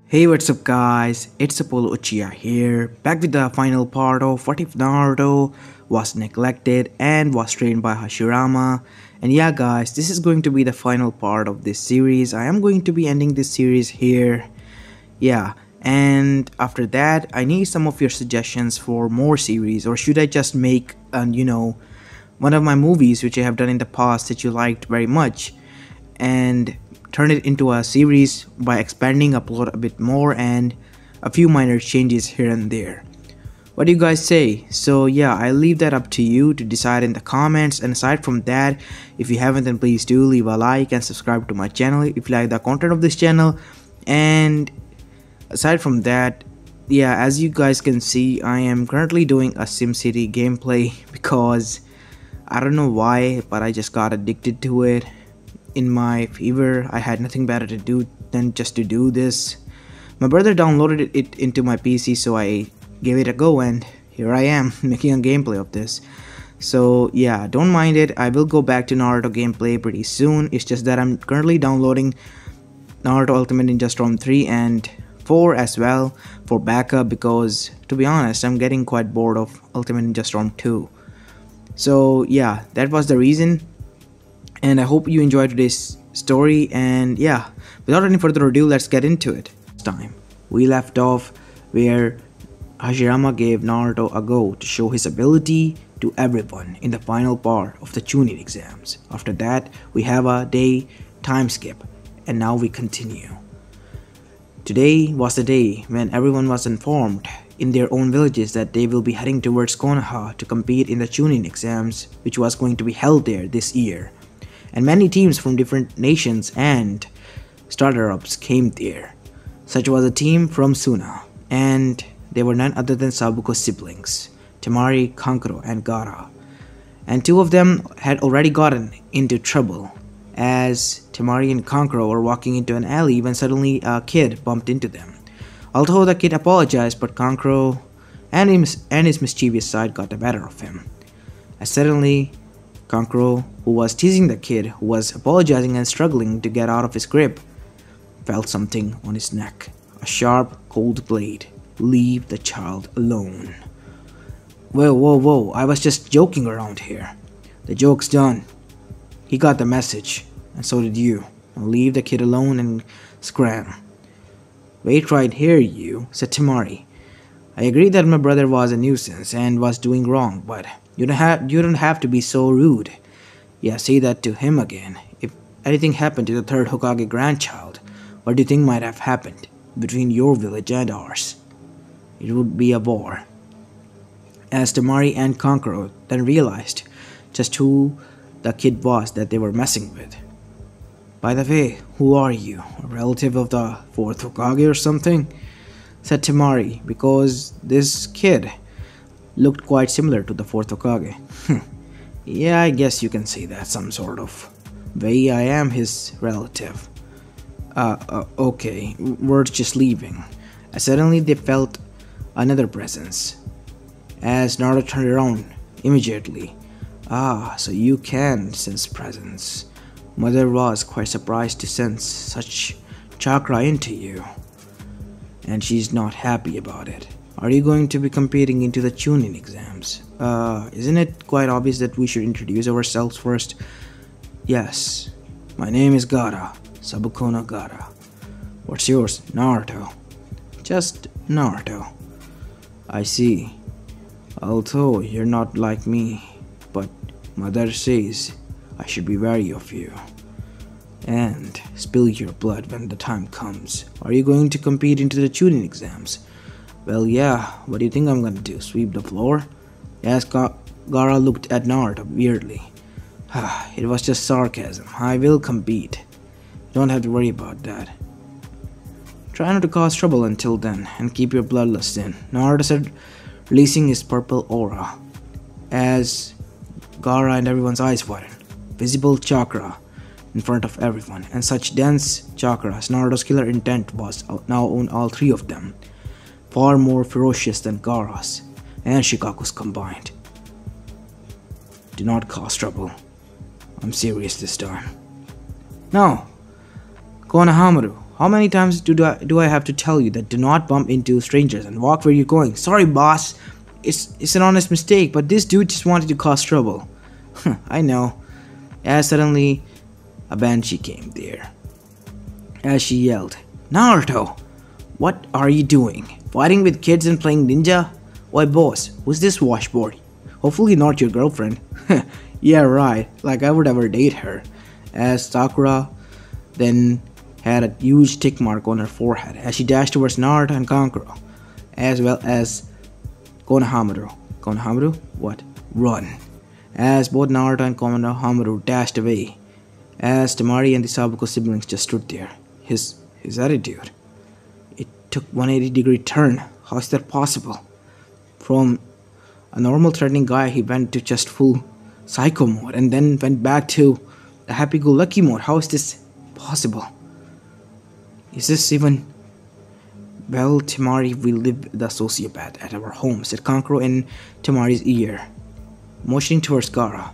Hey, what's up guys, it's Apollo Uchiha here, back with the final part of What If Naruto was neglected and was trained by Hashirama. And yeah guys, this is going to be the final part of this series. I am going to be ending this series here. Yeah, and after that, I need some of your suggestions for more series, or should I just make, one of my movies which I have done in the past that you liked very much, and turn it into a series by expanding a plot a bit more and a few minor changes here and there. What do you guys say? So yeah, I leave that up to you to decide in the comments. And aside from that, if you haven't, then please do leave a like and subscribe to my channel if you like the content of this channel. And aside from that, yeah, as you guys can see, I am currently doing a SimCity gameplay because I don't know why, but I just got addicted to it. In my fever, I had nothing better to do than just to do this. My brother downloaded it into my PC, so I gave it a go, and here I am making a gameplay of this. So yeah, don't mind it. I will go back to Naruto gameplay pretty soon. It's just that I'm currently downloading Naruto Ultimate Ninja Storm 3 and 4 as well for backup, because to be honest, I'm getting quite bored of Ultimate Ninja Storm 2. So yeah, that was the reason. And I hope you enjoyed today's story, and yeah, without any further ado, let's get into it. This time, we left off where Hashirama gave Naruto a go to show his ability to everyone in the final part of the Chunin exams. After that, we have a day time skip, and now we continue. Today was the day when everyone was informed in their own villages that they will be heading towards Konoha to compete in the Chunin exams, which was going to be held there this year. And many teams from different nations and starter-ups came there. Such was a team from Suna, and they were none other than Sabuko's siblings, Temari, Kankuro, and Gaara. And two of them had already gotten into trouble, as Temari and Kankuro were walking into an alley when suddenly a kid bumped into them. Although the kid apologized, but Kankuro and his mischievous side got the better of him. As suddenly, Kankuro, who was teasing the kid who was apologizing and struggling to get out of his grip, felt something on his neck. A sharp, cold blade. Leave the child alone. Whoa, I was just joking around here. The joke's done. He got the message, and so did you. Now leave the kid alone and scram. Wait right here, you, said Temari. I agree that my brother was a nuisance and was doing wrong, but you don't have to be so rude. Yeah, say that to him again. If anything happened to the third Hokage grandchild, what do you think might have happened between your village and ours? It would be a war. As Temari and Kankuro then realized just who the kid was that they were messing with. By the way, who are you? A relative of the fourth Hokage or something? Said Temari, because this kid looked quite similar to the fourth Hokage. Yeah, I guess you can say that some sort of way. I am his relative. Okay, we're just leaving. Suddenly they felt another presence. As Naruto turned around immediately. Ah, so you can sense presence. Mother was quite surprised to sense such chakra into you. And she's not happy about it. Are you going to be competing into the Chunin exams? Isn't it quite obvious that we should introduce ourselves first? Yes, my name is Gaara, Sabuko no Gaara. What's yours? Naruto. Just Naruto. I see. Although you're not like me, but mother says I should be wary of you. And spill your blood when the time comes. Are you going to compete into the Chunin exams? Well, yeah, what do you think I'm gonna do? Sweep the floor? Yes, Gaara looked at Naruto weirdly. It was just sarcasm. I will compete. You don't have to worry about that. Try not to cause trouble until then, and keep your bloodlust in, Naruto said, releasing his purple aura. As Gaara and everyone's eyes widened. Visible chakra in front of everyone, and such dense chakras, Naruto's killer intent was now on all three of them. Far more ferocious than Gaara's and Shikaku's combined. Do not cause trouble. I'm serious this time. No! Konohamaru, How many times do I have to tell you that do not bump into strangers and walk where you're going? Sorry, boss. It's an honest mistake, but this dude just wanted to cause trouble. I know. As suddenly, a banshee came there. As she yelled, Naruto, what are you doing? Fighting with kids and playing ninja? Why, boss, who's this washboard? Hopefully not your girlfriend. Yeah, right, like I would ever date her. As Sakura then had a huge tick mark on her forehead as she dashed towards Naruto and Kankuro, as well as Konohamaru. Konohamaru? What? Run. As both Naruto and Konohamaru dashed away, as Temari and the Sabuko siblings just stood there. His attitude. It took 180-degree turn. How is that possible? From a normal threatening guy, he went to just full psycho mode and then went back to a happy-go-lucky mode. How is this possible? Is this even... Well, Temari will live the sociopath at our home, said Kankuro in Temari's ear, motioning towards Gaara.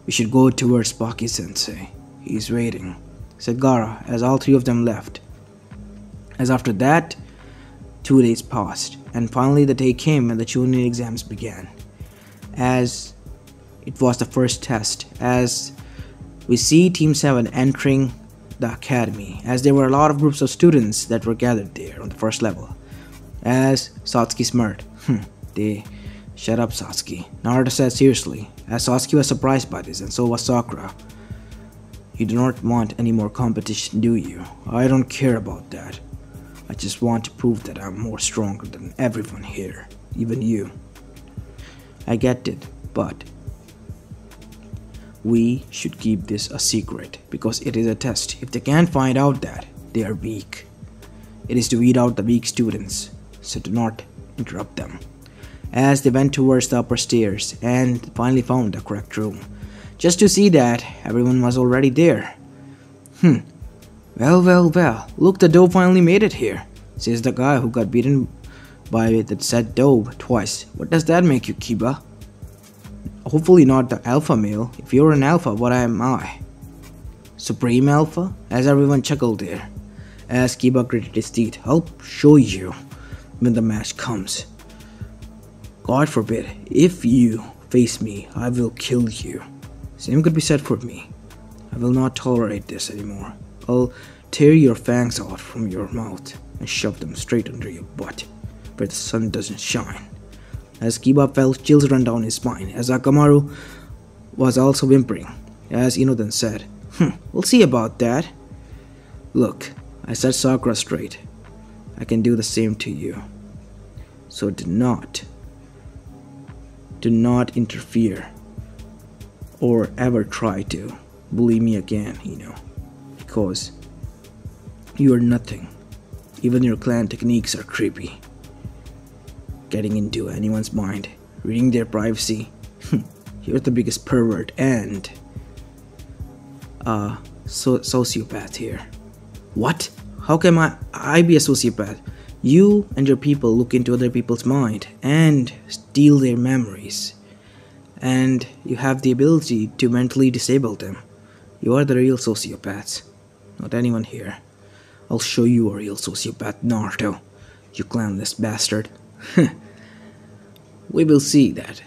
We should go towards Baki-sensei. He's waiting, said Gaara as all three of them left. As after that, 2 days passed, and finally the day came when the Chunin exams began. As it was the first test, as we see Team 7 entering the academy, as there were a lot of groups of students that were gathered there on the first level. As Satsuki smirked. They shut up, Satsuki, Naruto said seriously, as Satsuki was surprised by this, and so was Sakura. You do not want any more competition, do you? I don't care about that. I just want to prove that I'm more stronger than everyone here, even you. I get it, but we should keep this a secret because it is a test. If they can't find out that, they are weak. It is to weed out the weak students, so do not interrupt them. As they went towards the upper stairs and finally found the correct room, just to see that everyone was already there. Well, look, the dope finally made it here, says the guy who got beaten by that said dope twice. What does that make you, Kiba? Hopefully not the alpha male. If you're an alpha, what am I? Supreme alpha? As everyone chuckled there. As Kiba gritted his teeth. I'll show you when the match comes. God forbid, if you face me, I will kill you. Same could be said for me. I will not tolerate this anymore. I'll tear your fangs out from your mouth and shove them straight under your butt, where the sun doesn't shine. As Kiba felt chills run down his spine, as Akamaru was also whimpering, as Ino then said, we'll see about that. Look, I set Sakura straight. I can do the same to you. So do not interfere or ever try to bully me again, because you are nothing. Even your clan techniques are creepy. Getting into anyone's mind, reading their privacy. You're the biggest pervert and sociopath here. What? How can I be a sociopath? You and your people look into other people's mind and steal their memories. And you have the ability to mentally disable them. You are the real sociopaths, not anyone here. I'll show you a real sociopath, Naruto, you clanless bastard. We will see that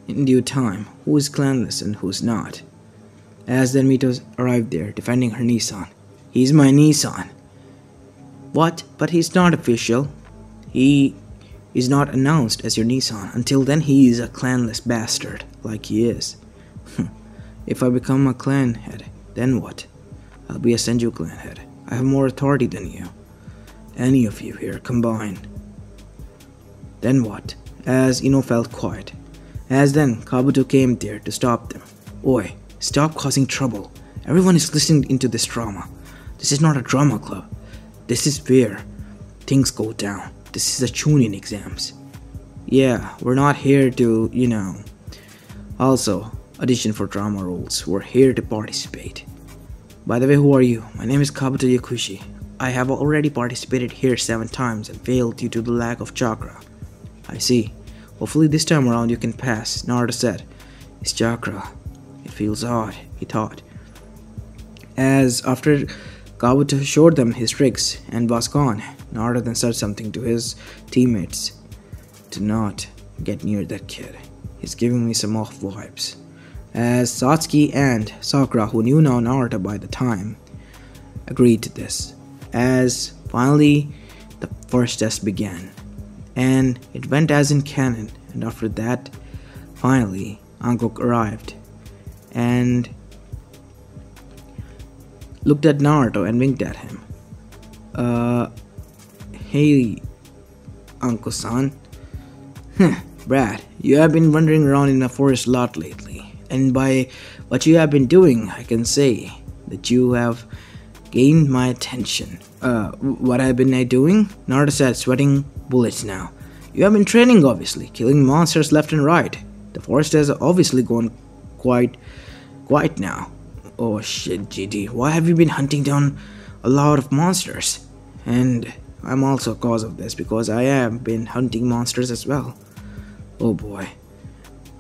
in due time, who is clanless and who's not. As then Mito arrived there, defending her Nissan. He's my Nissan. What? But he's not official. He is not announced as your Nissan. Until then, he is a clanless bastard, like he is. If I become a clan head, then what? I'll be a Senju clan head. I have more authority than you. Any of you here combined. Then what? As Ino felt quiet. As then, Kabuto came there to stop them. Oi, stop causing trouble. Everyone is listening into this drama. This is not a drama club. This is where things go down. This is a Chunin exams. Yeah, we're not here to, Also, audition for drama roles. We're here to participate. By the way, who are you? My name is Kabuto Yakushi. I have already participated here 7 times and failed due to the lack of chakra. I see. Hopefully this time around you can pass, Naruto said. It's chakra. It feels odd, he thought. As after Kabuto showed them his tricks and was gone. Naruto then said something to his teammates. Do not get near that kid. He's giving me some off vibes. As Satsuki and Sakura, who knew now Naruto by the time, agreed to this. As finally the first test began. And it went as in canon. And after that, finally, Hancock arrived. And looked at Naruto and winked at him. Hey, Uncle-san. Brad, you have been wandering around in the forest a lot lately. And by what you have been doing, I can say that you have gained my attention. What have been I doing? Naruto said, sweating bullets now. You have been training, obviously, killing monsters left and right. The forest has obviously gone quite quiet now. Oh shit, GD, why have you been hunting down a lot of monsters? And I'm also a cause of this because I have been hunting monsters as well. Oh boy.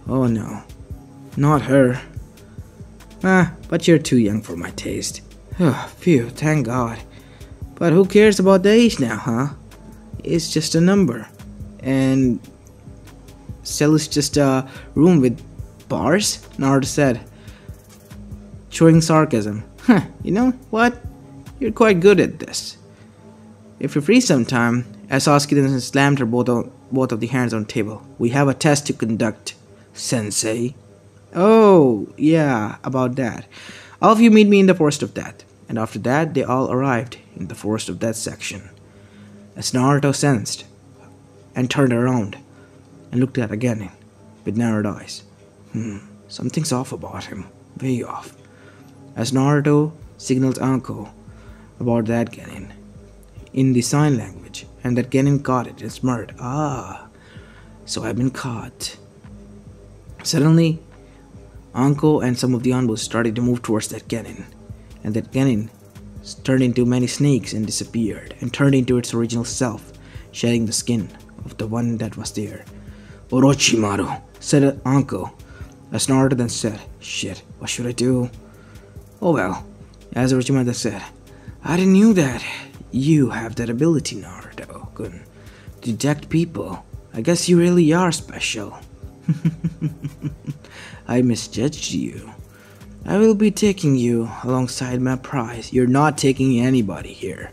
Oh no. Not her. But you're too young for my taste. Phew, thank God. But who cares about the age now, huh? It's just a number. And cell is just a room with bars? Naruto said, showing sarcasm. You know what? You're quite good at this. If you're free sometime, as Sasuke then slammed her both of the hands on the table. We have a test to conduct, Sensei. Oh, yeah, about that. All of you meet me in the Forest of Death. And after that, they all arrived in the Forest of Death section. As Naruto sensed and turned around and looked at Genin with narrowed eyes. Something's off about him. Way off. As Naruto signaled Anko about that Genin in the sign language, and that Genin caught it and smirked. So I've been caught. Suddenly, Anko and some of the Anbus started to move towards that Genin, and that Genin turned into many snakes and disappeared, and turned into its original self, shedding the skin of the one that was there. Orochimaru, said Anko, as Naruto then said, shit, what should I do? Oh well, as Orochimaru said, I didn't know that. You have that ability, Naruto-kun. Detect people. I guess you really are special. I misjudged you. I will be taking you alongside my prize. You're not taking anybody here,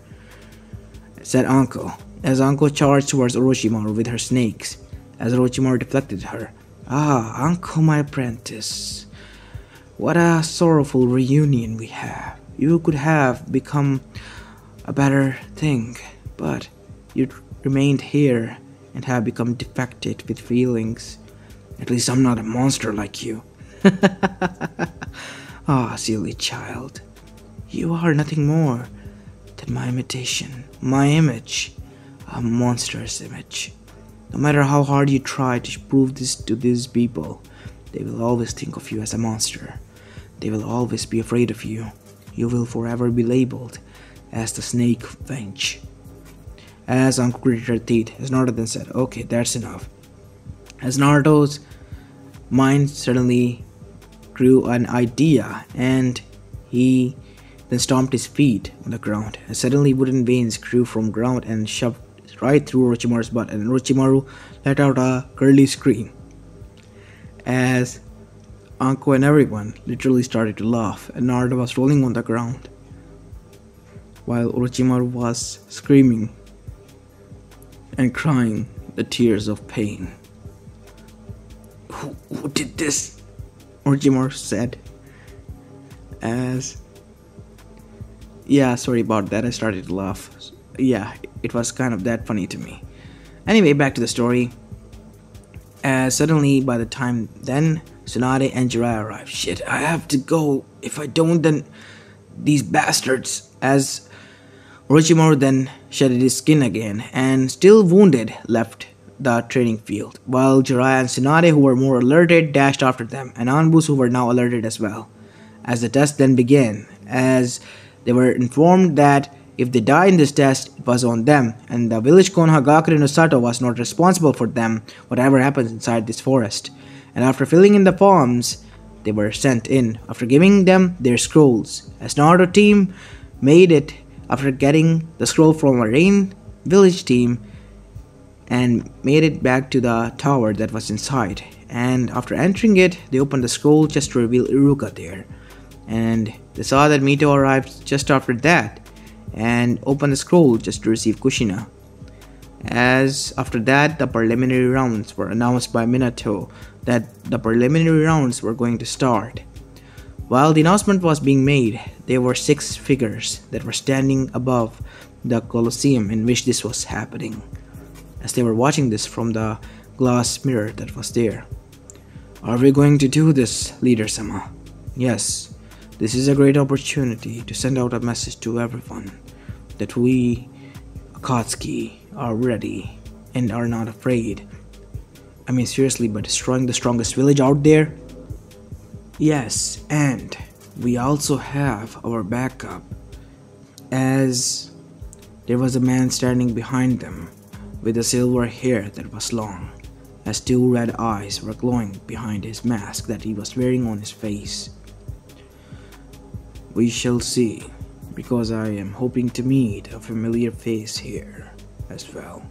said Anko, as Anko charged towards Orochimaru with her snakes, as Orochimaru deflected her. Anko, my apprentice. What a sorrowful reunion we have. You could have become a better thing, but you remained here and have become defected with feelings. At least I'm not a monster like you. Silly child. You are nothing more than my imitation, my image, a monster's image. No matter how hard you try to prove this to these people, they will always think of you as a monster. They will always be afraid of you. You will forever be labeled as the snake wench. As Anko gritted her teeth, as Naruto then said, okay, that's enough. As Naruto's mind suddenly grew an idea, and he then stomped his feet on the ground, and suddenly wooden veins grew from ground and shoved right through Orochimaru's butt, and Orochimaru let out a girly scream. As Anko and everyone literally started to laugh, and Naruto was rolling on the ground, while Orochimaru was screaming and crying the tears of pain. Who did this? Orochimaru said. Sorry about that, I started to laugh. Yeah, it was kind of that funny to me. Anyway, back to the story. Suddenly, by the time then, Tsunade and Jiraiya arrived. Shit, I have to go. If I don't, then these bastards. As Orochimaru then shedded his skin again, and still wounded, left the training field, while Jiraiya and Tsunade, who were more alerted, dashed after them, and Anbus, who were now alerted as well. As the test then began, as they were informed that if they died in this test, it was on them, and the village Konoha Gakure no Sato was not responsible for them, whatever happens inside this forest. And after filling in the forms, they were sent in, after giving them their scrolls. As Naruto team made it after getting the scroll from a rain village team and made it back to the tower that was inside. And after entering it, they opened the scroll just to reveal Iruka there. And they saw that Mito arrived just after that and opened the scroll just to receive Kushina. As after that, the preliminary rounds were announced by Minato that the preliminary rounds were going to start. While the announcement was being made, there were 6 figures that were standing above the Colosseum in which this was happening, as they were watching this from the glass mirror that was there. Are we going to do this, Leader-sama? Yes, this is a great opportunity to send out a message to everyone that we, Akatsuki, are ready and are not afraid. I mean, seriously, by destroying the strongest village out there? Yes, and we also have our backup, as there was a man standing behind them with a silver hair that was long, as 2 red eyes were glowing behind his mask that he was wearing on his face. We shall see, because I am hoping to meet a familiar face here as well.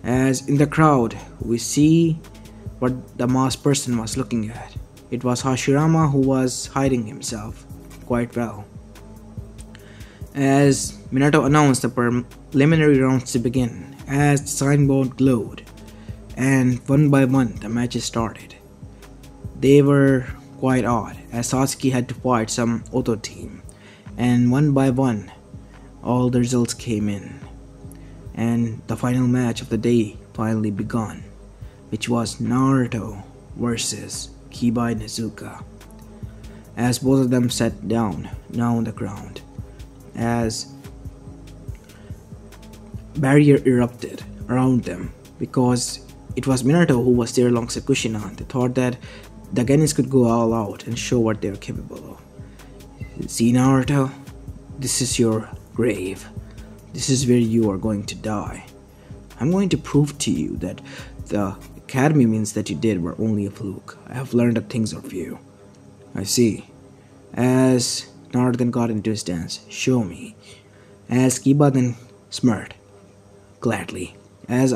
As in the crowd, we see what the masked person was looking at. It was Hashirama, who was hiding himself quite well. As Minato announced the preliminary rounds to begin, as the signboard glowed, and one by one the matches started. They were quite odd, as Satsuki had to fight some Oto team, and one by one all the results came in, and the final match of the day finally begun, which was Naruto versus Kiba Nezuka, as both of them sat down now on the ground, as barrier erupted around them because it was Minato who was there alongside Kushina. They thought that the Genins could go all out and show what they are capable of. See, Naruto, this is your grave. This is where you are going to die. I'm going to prove to you that the academy means that you did were only a fluke. I have learned the things of you. I see. As Naruto then got into his dance, show me. As Kiba then smirked, gladly. As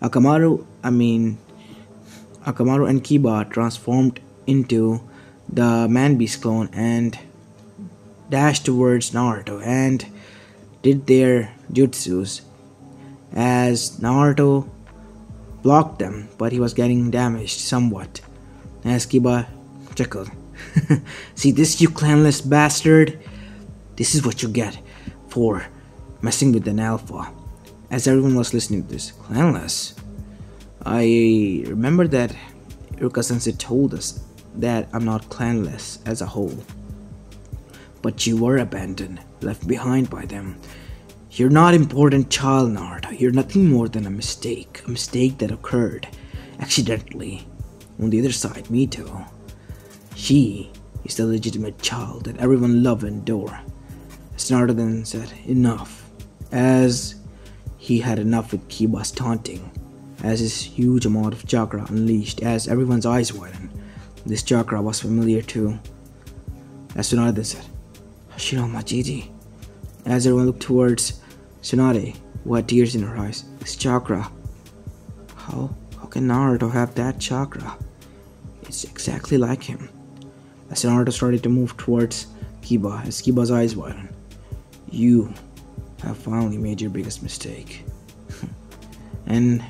Akamaru and Kiba transformed into the man-beast clone and dashed towards Naruto and did their jutsus, as Naruto blocked them, but he was getting damaged somewhat. As Kiba chuckled, see this, you clanless bastard? This is what you get for messing with an alpha. As everyone was listening to this, clanless? I remember that Iruka-sensei told us that I'm not clanless as a whole. But you were abandoned, left behind by them. You're not important child, Naruto. You're nothing more than a mistake that occurred accidentally. On the other side, Mito, she is the legitimate child that everyone loved and adored. As Naruto then said, enough, as he had enough with Kiba's taunting, as his huge amount of chakra unleashed, as everyone's eyes widened. This chakra was familiar too. As Tsunade then said, Hashirama Jiji. As everyone looked towards Tsunade, who had tears in her eyes, this chakra. How can Naruto have that chakra? It's exactly like him. As Naruto started to move towards Kiba, as Kiba's eyes widened, you have finally made your biggest mistake. And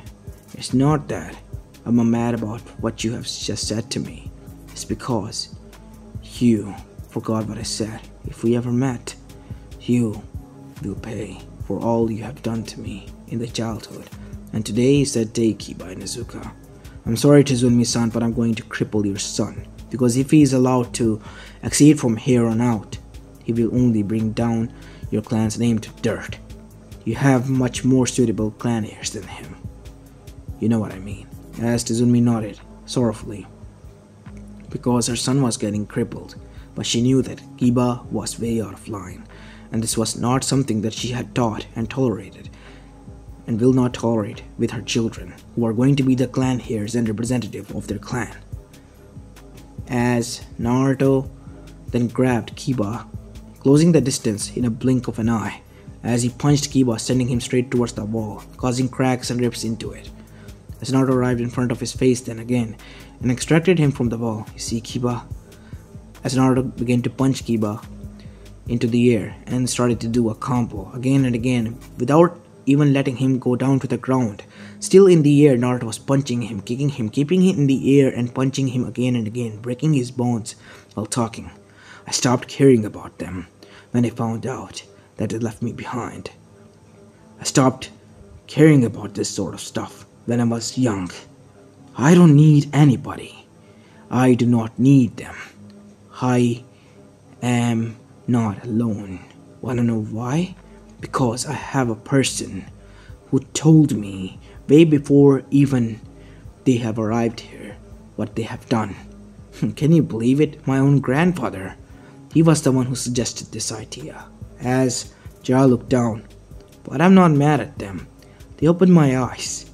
it's not that I'm mad about what you have just said to me. It's because you forgot what I said. If we ever met, you will pay for all you have done to me in the childhood. And today is that day, Kiba Nezuka. I'm sorry, Tizumi-san, but I'm going to cripple your son. Because if he is allowed to exceed from here on out, he will only bring down your clan's name to dirt. You have much more suitable clan heirs than him. You know what I mean. As Tizumi nodded, sorrowfully, because her son was getting crippled, but she knew that Kiba was way out of line, and this was not something that she had taught and tolerated, and will not tolerate with her children, who are going to be the clan heirs and representative of their clan. As Naruto then grabbed Kiba closing the distance in a blink of an eye, as he punched Kiba, sending him straight towards the wall, causing cracks and rips into it. As Naruto arrived in front of his face then again, and extracted him from the wall, you see Kiba, as Naruto began to punch Kiba into the air and started to do a combo again and again without even letting him go down to the ground. Still in the air, Naruto was punching him, kicking him, keeping him in the air and punching him again and again, breaking his bones while talking. I stopped caring about them when I found out that they left me behind. I stopped caring about this sort of stuff when I was young. I don't need anybody. I do not need them. I am not alone. Wanna know why? Because I have a person who told me way before even they have arrived here what they have done. Can you believe it? My own grandfather. He was the one who suggested this idea. As Jiraiya looked down. But I'm not mad at them. They opened my eyes.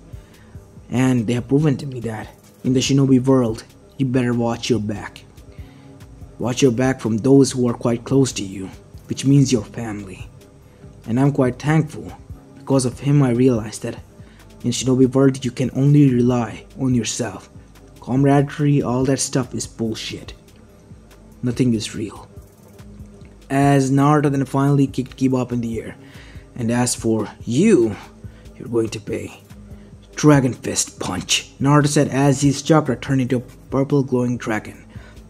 And they have proven to me that in the shinobi world, you better watch your back. Watch your back from those who are quite close to you, which means your family. And I'm quite thankful. Because of him I realized that in shinobi world you can only rely on yourself. Camaraderie, all that stuff is bullshit. Nothing is real. As Naruto then finally kicked Kiba up in the air. And as for you, you're going to pay. Dragon Fist Punch, Naruto said as his chakra turned into a purple glowing dragon.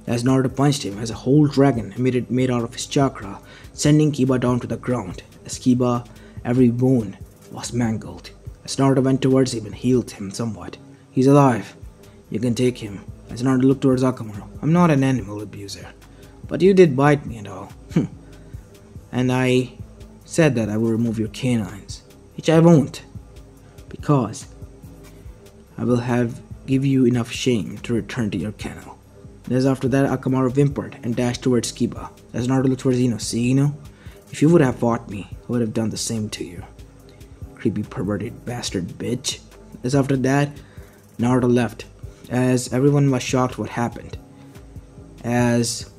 As Naruto punched him as a whole dragon made out of his chakra, sending Kiba down to the ground. As Kiba, every bone was mangled. As Naruto went towards him and healed him somewhat. He's alive. You can take him. As Naruto looked towards Akamaru. I'm not an animal abuser. But you did bite me and all. And I said that I will remove your canines. Which I won't. Because I will give you enough shame to return to your kennel. And as after that, Akamaru whimpered and dashed towards Kiba. As Naruto looked towards Ino. See, Ino? If you would have fought me, I would have done the same to you. Creepy perverted bastard bitch. As after that, Naruto left. As everyone was shocked what happened. As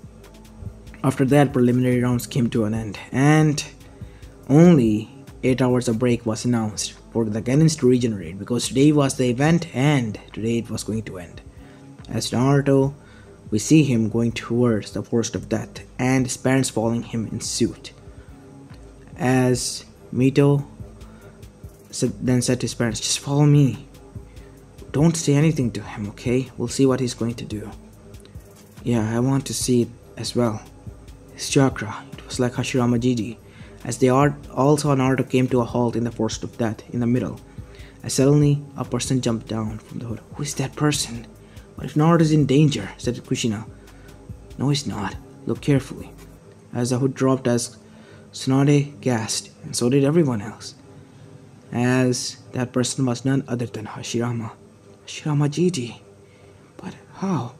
after that, preliminary rounds came to an end. And only 8 hours of break was announced for the cannons to regenerate, because today was the event and today it was going to end. As Naruto, we see him going towards the forest of death and his parents following him in suit. As Mito then said to his parents, just follow me. Don't say anything to him, okay? We'll see what he's going to do. Yeah, I want to see it as well. His chakra, it was like Hashirama Jiji. As they all saw Naruto came to a halt in the forest of death in the middle. As suddenly, a person jumped down from the hood. Who is that person? What if Naruto is in danger? Said Kushina. No, he's not. Look carefully. As the hood dropped, as Tsunade gasped, and so did everyone else. As that person was none other than Hashirama. Hashirama Jiji. But how?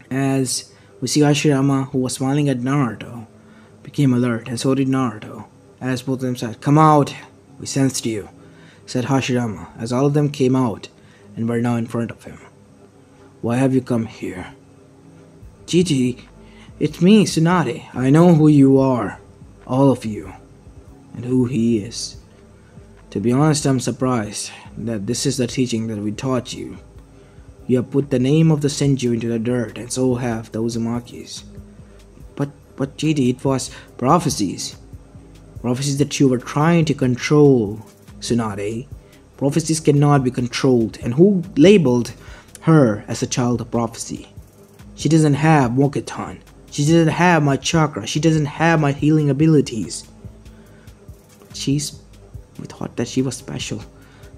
As we see Hashirama, who was smiling at Naruto, became alert, and so did Naruto. As both of them said, come out, we sensed you, said Hashirama, as all of them came out and were now in front of him. Why have you come here? Jiji, it's me, Tsunade. I know who you are, all of you, and who he is. To be honest, I'm surprised that this is the teaching that we taught you. You have put the name of the Senju into the dirt, and so have the Uzumakis. But Jiji, it was prophecies. Prophecies that you were trying to control, Tsunade. Prophecies cannot be controlled, and who labeled her as a child of prophecy? She doesn't have Mokitan. She doesn't have my chakra. She doesn't have my healing abilities. But we thought that she was special.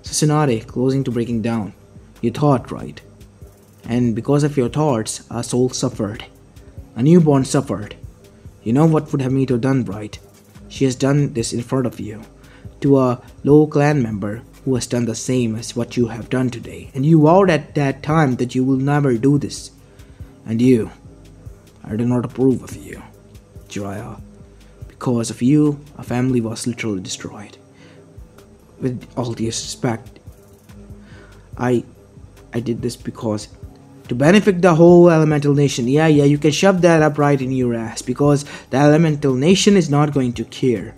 So Tsunade, closing to breaking down. You thought, right? And because of your thoughts, our soul suffered. A newborn suffered. You know what would have Mito done, right? She has done this in front of you. To a low clan member who has done the same as what you have done today. And you vowed at that time that you will never do this. And you, I do not approve of you, Jiraiya. Because of you, a family was literally destroyed. With all due respect, I did this because to benefit the whole elemental nation. Yeah, you can shove that up right in your ass because the elemental nation is not going to care.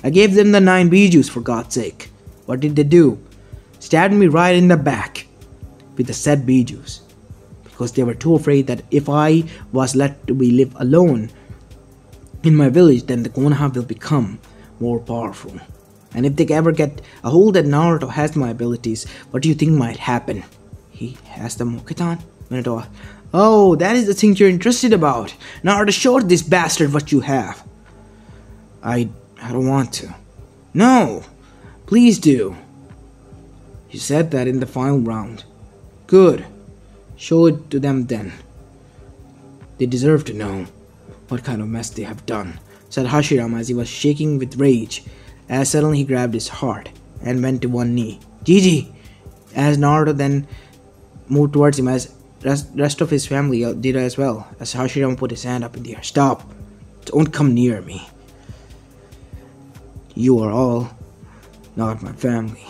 I gave them the 9 bijus for God's sake. What did they do? Stabbed me right in the back with the said bijus because they were too afraid that if I was let to be live alone in my village, then the Konoha will become more powerful. And if they ever get a hold that Naruto has my abilities, what do you think might happen? He has the Mokitan? Minato, oh, that is the thing you're interested about. Naruto, show this bastard what you have. I don't want to. No, please do. You said that in the final round. Good. Show it to them then. They deserve to know what kind of mess they have done, said Hashirama as he was shaking with rage, as suddenly he grabbed his heart and went to one knee. Gigi! As Naruto then moved towards him, as rest of his family did as well, as Hashirama put his hand up in the air. Stop! Don't come near me. You are all not my family.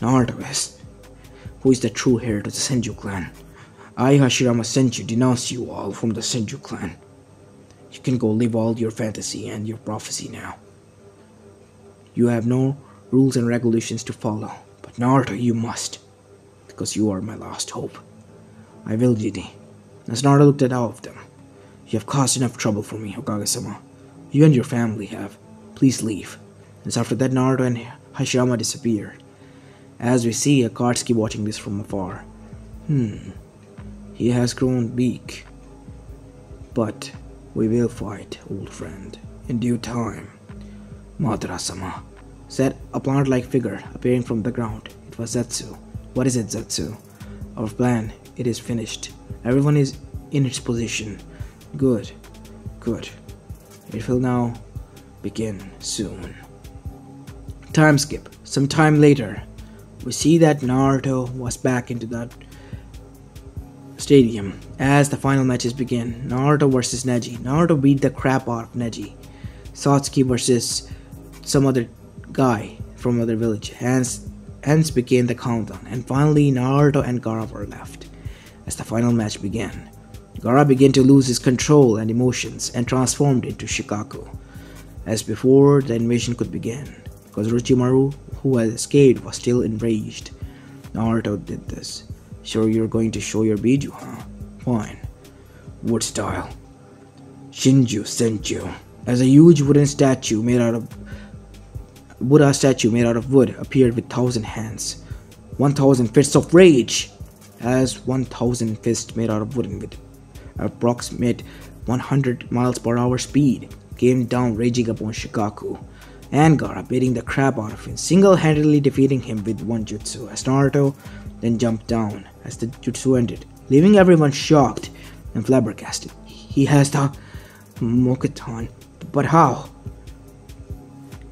Naruto is, who is the true heir to the Senju clan. I, Hashirama Senju, denounce you all from the Senju clan. You can go live all your fantasy and your prophecy now. You have no rules and regulations to follow, but Naruto, you must, because you are my last hope. I will, Jidi. As Naruto looked at all of them. You have caused enough trouble for me, Hokage-sama. You and your family have. Please leave. As after that, Naruto and Hashirama disappeared. As we see Akatsuki watching this from afar. He has grown weak. But we will fight, old friend, in due time. Madara-sama, said a plant-like figure appearing from the ground. It was Zetsu. What is it, Zetsu? Our plan, it is finished. Everyone is in its position. Good. Good. It will now begin soon. Time skip. Some time later, we see that Naruto was back into that stadium as the final matches begin. Naruto versus Neji. Naruto beat the crap out of Neji. Satsuki versus some other guy from another village. Hence began the countdown. And finally, Naruto and Gaara were left. As the final match began, Gaara began to lose his control and emotions and transformed into Shikaku. As before the invasion could begin, because Orochimaru, who had escaped, was still enraged. Naruto did this. Sure, you're going to show your Biju, huh? Fine. What style? Shinju Senju. As a huge Buddha statue made out of wood appeared with 1,000 hands. 1,000 fists of rage. As 1,000 fists made out of wood with approximate 100 miles per hour speed came down raging upon Shikaku and Gaara, beating the crap out of him, single-handedly defeating him with one jutsu. As Naruto then jumped down as the jutsu ended, leaving everyone shocked and flabbergasted. He has the Mokitan, but how?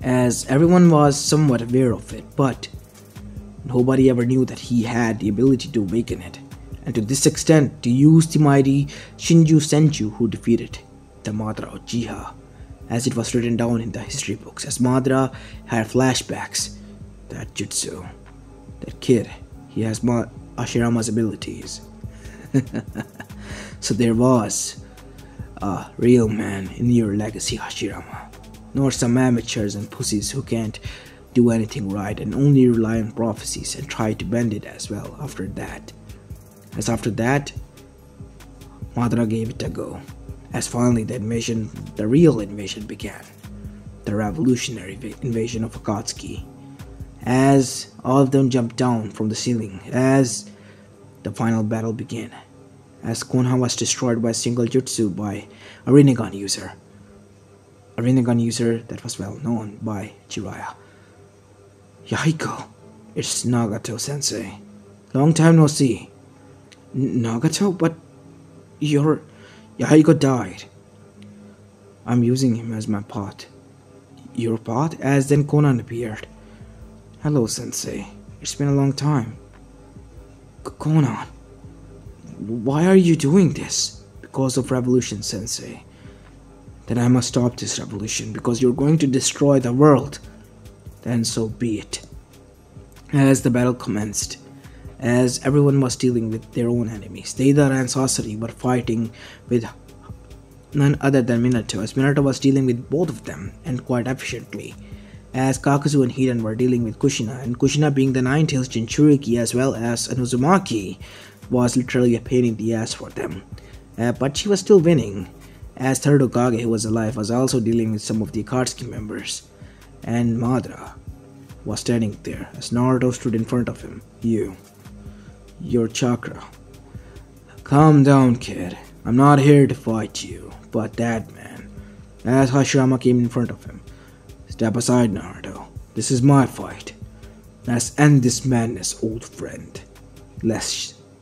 As everyone was somewhat aware of it, but nobody ever knew that he had the ability to awaken it, and to this extent to use the mighty Shinju Senju who defeated the Madara Uchiha, as it was written down in the history books. As Madara had flashbacks, that jutsu, that kid, he has Hashirama's abilities. So there was a real man in your legacy, Hashirama, nor some amateurs and pussies who can't do anything right and only rely on prophecies and try to bend it as well after that. As after that, Madara gave it a go. As finally the real invasion began. The revolutionary invasion of Akatsuki. As all of them jumped down from the ceiling as the final battle began. As Konoha was destroyed by a single jutsu by a Rinnegan user. A Rinnegan user that was well known by Jiraiya. Yahiko, it's Nagato sensei. Long time no see. Nagato? But Yahiko died. I'm using him as my pot. Your pot? As then Conan appeared. Hello, sensei. It's been a long time. Conan, why are you doing this? Because of revolution, sensei. Then I must stop this revolution because you're going to destroy the world. Then so be it. As the battle commenced, as everyone was dealing with their own enemies. Deidara and Sasori were fighting with none other than Minato, as Minato was dealing with both of them and quite efficiently, as Kakazu and Hidan were dealing with Kushina, and Kushina, being the Nine-Tails Jinchuriki as well as Anuzumaki, was literally a pain in the ass for them. But she was still winning, as third Hokage, who was alive, was also dealing with some of the Akatsuki members, and Madara was standing there as Naruto stood in front of him. Your chakra. Calm down, kid. I'm not here to fight you, but that man. As Hashirama came in front of him. Step aside, Naruto. This is my fight. Let's end this madness, old friend.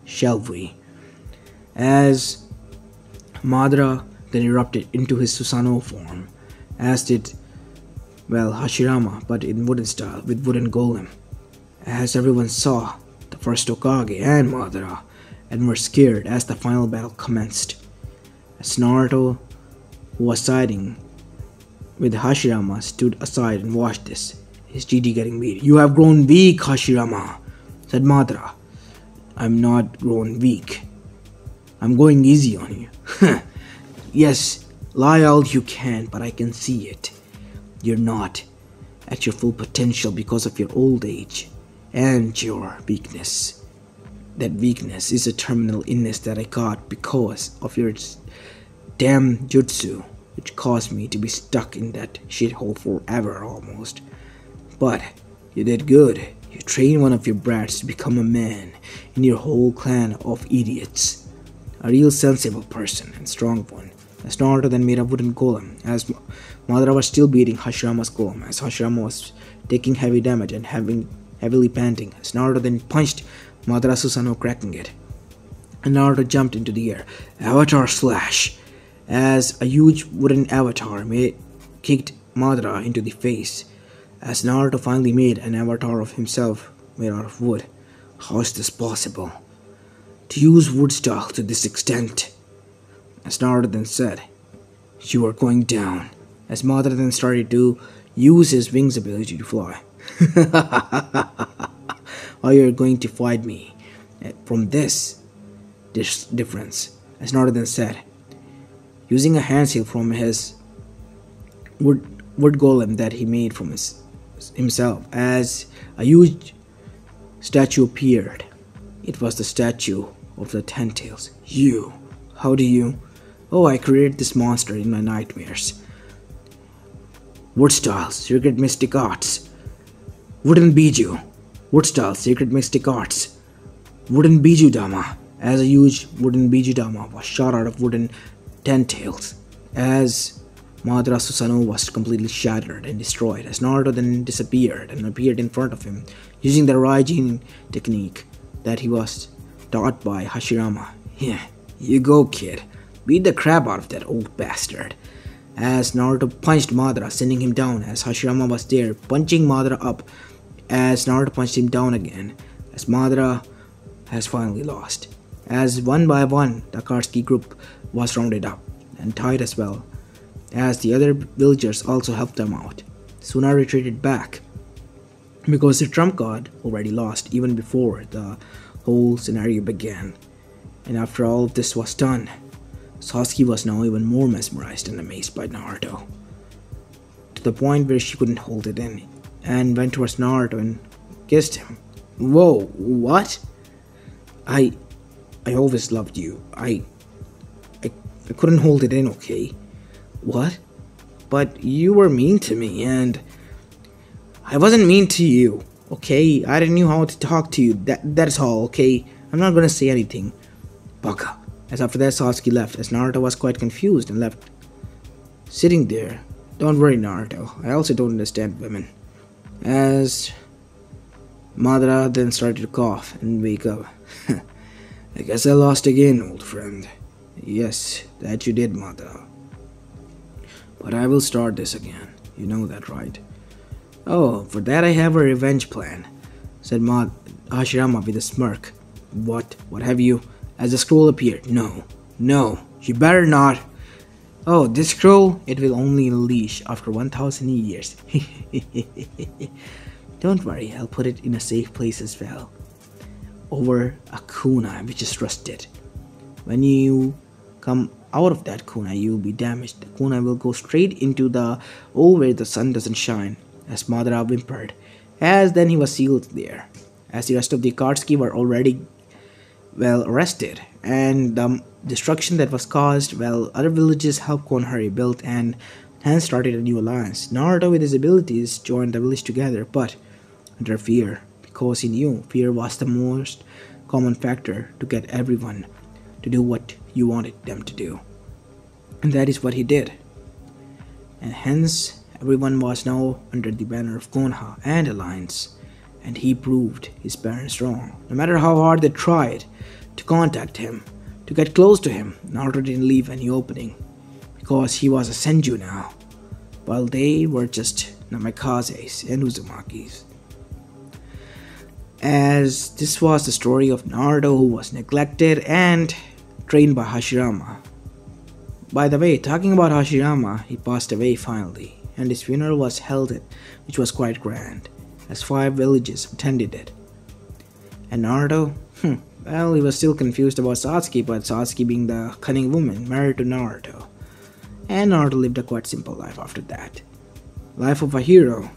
Shall we? As Madara then erupted into his Susanoo form, as did, Hashirama, but in wooden style, with wooden golem. As everyone saw the first Hokage and Madara, and were scared as the final battle commenced. As Naruto, who was siding with Hashirama, stood aside and watched this, his GD getting beat. You have grown weak, Hashirama, said Madara. I'm not grown weak. I'm going easy on you. Yes, lie all you can, but I can see it. You're not at your full potential because of your old age and your weakness. That weakness is a terminal illness that I got because of your damn jutsu, which caused me to be stuck in that shithole forever almost. But you did good. You trained one of your brats to become a man in your whole clan of idiots. A real sensible person and strong one. As Naruto then made a wooden golem, as Madara was still beating Hashirama's golem, as Hashirama was taking heavy damage and heavily panting, as Naruto then punched Madara Susanoo, cracking it. And Naruto jumped into the air. Avatar Slash! As a huge wooden avatar kicked Madara into the face, as Naruto finally made an avatar of himself made out of wood. How is this possible? To use wood style to this extent? As Naruto then said, you are going down. As Madara then started to use his wings ability to fly. Or you're going to fight me from this difference. As Naruto then said, using a hand seal from his wood golem that he made from himself, as a huge statue appeared. It was the statue of the Ten Tails. How do you? Oh, I created this monster in my nightmares. Wood style, secret mystic arts. Wooden Biju. Wood style, secret mystic arts. Wooden Biju Dama. As a huge wooden Biju Dama was shot out of wooden Ten Tails. As Madara Susanoo was completely shattered and destroyed. As Naruto then disappeared and appeared in front of him using the Raijin technique that he was taught by Hashirama. Yeah, you go, kid. Beat the crap out of that old bastard. As Naruto punched Madara, sending him down, as Hashirama was there, punching Madara up, as Naruto punched him down again, as Madara has finally lost. As one by one, the Akatsuki group was rounded up, and tied as well, as the other villagers also helped them out. Suna retreated back, because the trump card already lost even before the whole scenario began. And after all of this was done, Sasuke was now even more mesmerized and amazed by Naruto, to the point where she couldn't hold it in, and went towards Naruto and kissed him. Whoa, what? I always loved you. I couldn't hold it in, okay? What? But you were mean to me, and I wasn't mean to you, okay? I didn't know how to talk to you, that's all, okay? I'm not gonna say anything. Baka. As after that, Sasuke left, as Naruto was quite confused and left sitting there. Don't worry, Naruto. I also don't understand women. As Madara then started to cough and wake up. I guess I lost again, old friend. Yes, that you did, Madara. But I will start this again. You know that, right? Oh, for that I have a revenge plan, said Hashirama with a smirk. What have you? As the scroll appeared. No, you better not. Oh, this scroll, it will only unleash after 1000 years. Don't worry, I'll put it in a safe place as well. over a kunai which is rusted. When you come out of that kunai, you'll be damaged. The kunai will go straight into the hole where the sun doesn't shine, as Madara whimpered, as then he was sealed there. As the rest of the Akatsuki were already well arrested, and the destruction that was caused, well, other villages helped Konoha rebuild and hence started a new alliance. Naruto with his abilities joined the village together, but under fear, because he knew fear was the most common factor to get everyone to do what you wanted them to do. And that is what he did. And hence, everyone was now under the banner of Konoha and Alliance, and he proved his parents wrong. No matter how hard they tried to contact him, to get close to him, Naruto didn't leave any opening, because he was a Senju now, while they were just Namikazes and Uzumakis. As this was the story of Naruto who was neglected and trained by Hashirama. By the way, talking about Hashirama, he passed away finally, and his funeral was held which was quite grand, as 5 villages attended it. And Naruto, well, he was still confused about Satsuki, but Satsuki being the cunning woman married to Naruto. And Naruto lived a quite simple life after that. Life of a hero,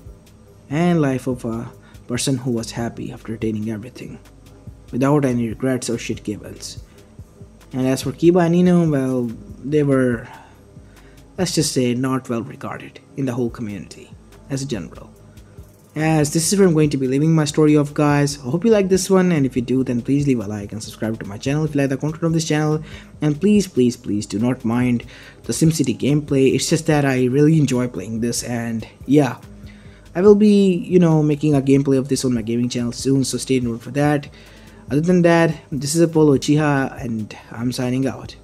and life of a person who was happy after attaining everything, without any regrets or shit givens. And as for Kiba and Ino, well, they were, let's just say, not well regarded in the whole community, as a general. As this is where I'm going to be leaving my story off, guys. I hope you like this one, and if you do, then please leave a like and subscribe to my channel if you like the content of this channel. And please do not mind the SimCity gameplay. It's just that I really enjoy playing this, and yeah, I will be, making a gameplay of this on my gaming channel soon, so stay tuned for that. Other than that, this is Apollo Uchiha, and I'm signing out.